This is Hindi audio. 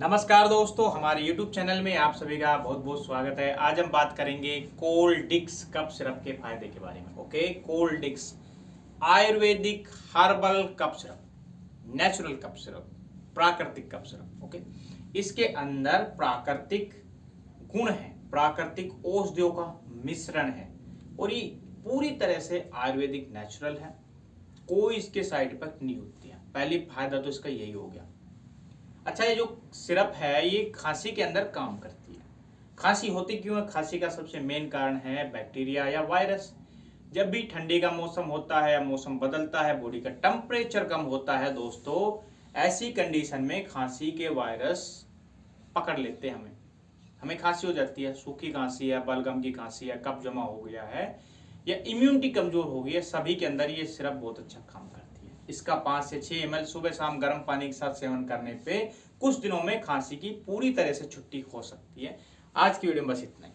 नमस्कार दोस्तों, हमारे YouTube चैनल में आप सभी का बहुत बहुत स्वागत है। आज हम बात करेंगे कोल्डिक्स कफ सिरप के फायदे के बारे में। Okay, Coldix Ayurvedic herbal cough syrup, natural cough syrup, प्राकृतिक कफ सिरप। ओके, इसके अंदर प्राकृतिक गुण है, प्राकृतिक औषधियों का मिश्रण है और ये पूरी तरह से आयुर्वेदिक नेचुरल है। कोई इसके साइड इफेक्ट नहीं होती है। पहली फायदा तो इसका यही हो गया। अच्छा, ये जो सिरप है ये खांसी के अंदर काम करती है। खांसी होती क्यों है? खांसी का सबसे मेन कारण है बैक्टीरिया या वायरस। जब भी ठंडी का मौसम होता है या मौसम बदलता है, बॉडी का टेम्परेचर कम होता है दोस्तों, ऐसी कंडीशन में खांसी के वायरस पकड़ लेते हैं हमें खांसी हो जाती है। सूखी खांसी है, बलगम की खांसी है, कफ जमा हो गया है या इम्यूनिटी कमजोर हो गई है, सभी के अंदर ये सिरप बहुत अच्छा काम करती है। इसका 5 से 6 ml सुबह शाम गर्म पानी के साथ सेवन करने पे कुछ दिनों में खांसी की पूरी तरह से छुट्टी हो सकती है। आज की वीडियो में बस इतना ही।